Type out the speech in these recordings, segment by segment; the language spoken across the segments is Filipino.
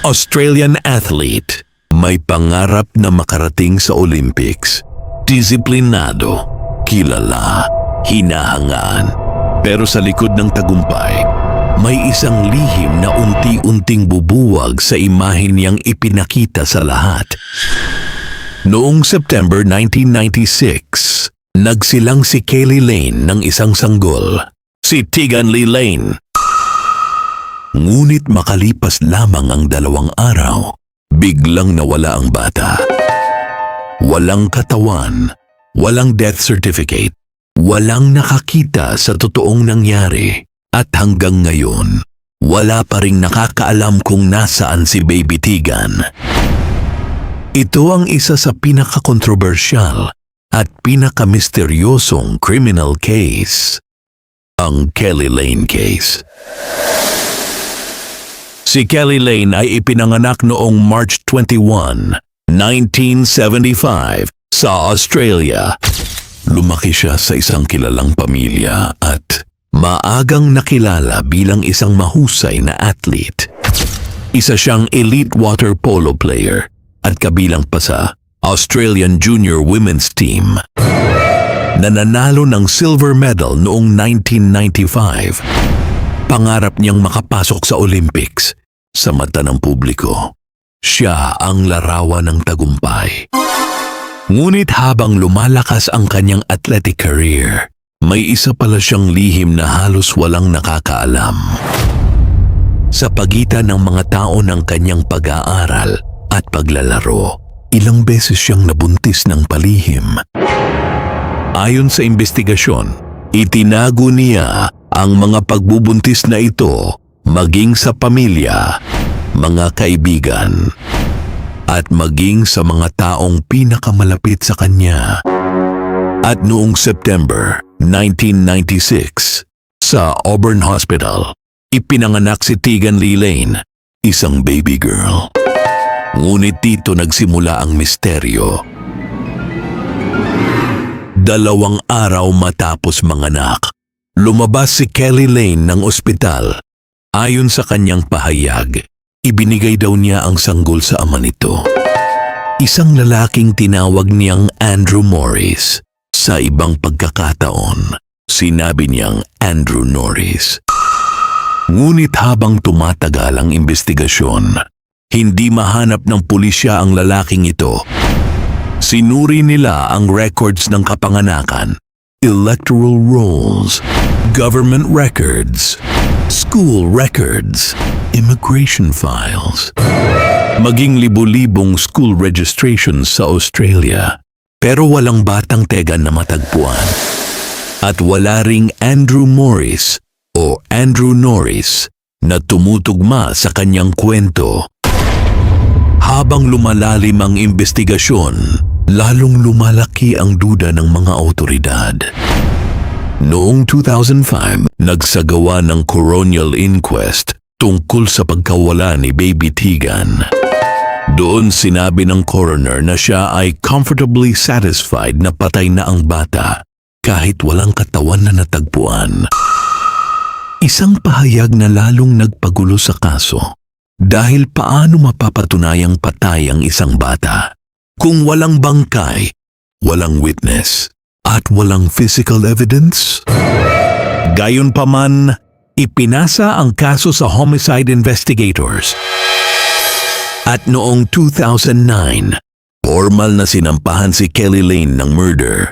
Australian athlete, may pangarap na makarating sa Olympics. Disiplinado, kilala, hinahangaan. Pero sa likod ng tagumpay, may isang lihim na unti-unting bubuwag sa imahe niyang ipinakita sa lahat. Noong September 1996, nagsilang si Kaylee Lane ng isang sanggol, si Tegan Lee Lane. Ngunit makalipas lamang ang 2 araw, biglang nawala ang bata. Walang katawan, walang death certificate, walang nakakita sa totoong nangyari, at hanggang ngayon, wala pa ring nakakaalam kung nasaan si Baby Tegan. Ito ang isa sa pinakakontrobersyal at pinakamisteryosong criminal case, ang Kaylee Lane case. Si Kaylee Lane ay ipinanganak noong March 21, 1975 sa Australia. Lumaki siya sa isang kilalang pamilya at maagang nakilala bilang isang mahusay na athlete. Isa siyang elite water polo player at kabilang pa sa Australian Junior Women's Team. Nananalo ng silver medal noong 1995. Pangarap niyang makapasok sa Olympics. Sa mata ng publiko, siya ang larawan ng tagumpay. Ngunit habang lumalakas ang kanyang athletic career, may isa pala siyang lihim na halos walang nakakaalam. Sa pagitan ng mga tao ng kanyang pag-aaral at paglalaro, ilang beses siyang nabuntis ng palihim. Ayon sa investigasyon, itinago niya ang mga pagbubuntis na ito maging sa pamilya, mga kaibigan, at maging sa mga taong pinakamalapit sa kanya. At noong September 1996, sa Auburn Hospital, ipinanganak si Tegan Lee Lane, isang baby girl. Ngunit dito nagsimula ang misteryo. 2 araw matapos manganak, lumabas si Kaylee Lane ng ospital. Ayon sa kanyang pahayag, ibinigay daw niya ang sanggol sa ama nito. Isang lalaking tinawag niyang Andrew Morris. Sa ibang pagkakataon, sinabi niyang Andrew Norris. Ngunit habang tumatagal ang investigasyon, hindi mahanap ng pulisya ang lalaking ito. Sinuri nila ang records ng kapanganakan, electoral rolls, government records, school records, immigration files, maging libu-libong school registrations sa Australia. Pero walang batang Tegan na matagpuan. At wala ring Andrew Morris o Andrew Norris na tumutugma sa kanyang kwento. Habang lumalalim ang investigasyon, lalong lumalaki ang duda ng mga awtoridad. Noong 2005, nagsagawa ng coronial inquest tungkol sa pagkawala ni Baby Tegan. Doon sinabi ng coroner na siya ay comfortably satisfied na patay na ang bata kahit walang katawan na natagpuan. Isang pahayag na lalong nagpagulo sa kaso dahil paano mapapatunayang patay ang isang bata kung walang bangkay, walang witness, at walang physical evidence? Gayunpaman, ipinasa ang kaso sa homicide investigators. At noong 2009, formal na sinampahan si Kaylee Lane ng murder.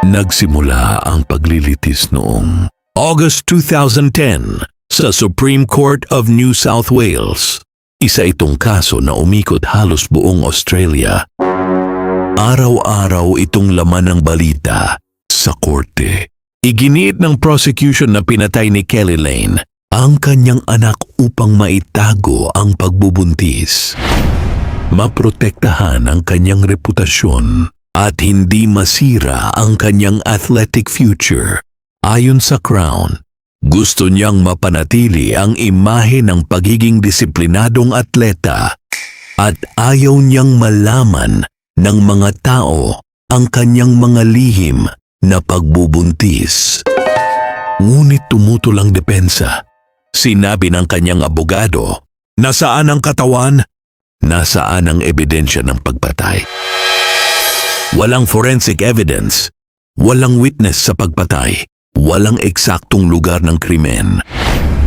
Nagsimula ang paglilitis noong August 2010 sa Supreme Court of New South Wales. Isa itong kaso na umikot halos buong Australia. Araw-araw itong laman ng balita sa korte. Iginiit ng prosecution na pinatay ni Kaylee Lane ang kanyang anak upang maitago ang pagbubuntis, maprotektahan ang kanyang reputasyon at hindi masira ang kanyang athletic future. Ayon sa Crown, gusto niyang mapanatili ang imahe ng pagiging disiplinadong atleta at ayaw niyang malaman ng mga tao ang kanyang mga lihim na pagbubuntis. Ngunit tumutol ang depensa. Sinabi ng kanyang abogado Nasaan ang katawan? Nasaan ang ebidensya ng pagpatay? Walang forensic evidence. Walang witness sa pagpatay. Walang eksaktong lugar ng krimen.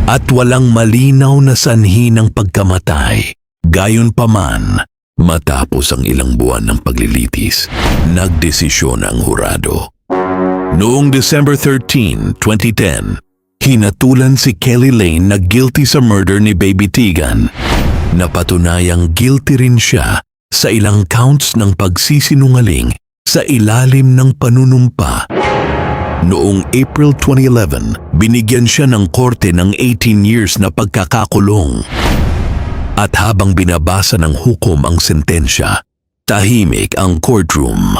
At walang malinaw na sanhi ng pagkamatay. Gayunpaman, matapos ang ilang buwan ng paglilitis, nagdesisyon ang hurado. Noong December 13, 2010, hinatulan si Kelly Lane na guilty sa murder ni Baby Tegan. Napatunayang guilty rin siya sa ilang counts ng pagsisinungaling sa ilalim ng panunumpa. Noong April 2011, binigyan siya ng korte ng 18 years na pagkakakulong. At habang binabasa ng hukom ang sentensya, tahimik ang courtroom.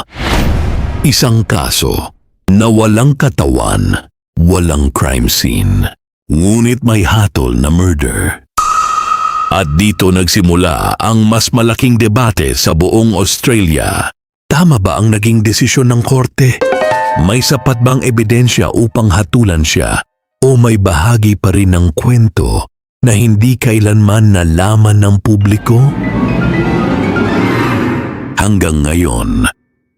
Isang kaso na walang katawan, walang crime scene, ngunit may hatol na murder. At dito nagsimula ang mas malaking debate sa buong Australia. Tama ba ang naging desisyon ng korte? May sapat bang ebidensya upang hatulan siya? O may bahagi pa rin ng kwento na hindi kailanman nalaman ng publiko? Hanggang ngayon,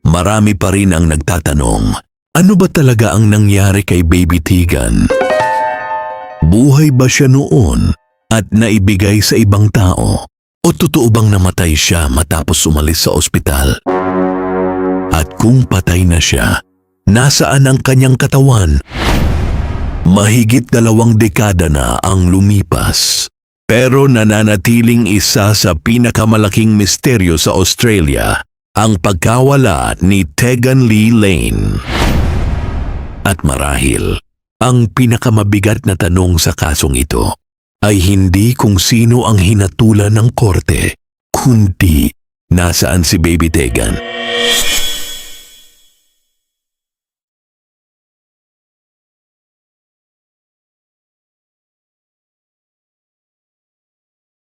marami pa rin ang nagtatanong, ano ba talaga ang nangyari kay Baby Tegan? Buhay ba siya noon at naibigay sa ibang tao? O totoo bang namatay siya matapos umalis sa ospital? At kung patay na siya, nasaan ang kanyang katawan? Mahigit 2 dekada na ang lumipas. Pero nananatiling isa sa pinakamalaking misteryo sa Australia, ang pagkawala ni Tegan Lee Lane. At marahil, ang pinakamabigat na tanong sa kasong ito ay hindi kung sino ang hinatulan ng korte, kundi nasaan si Baby Tegan.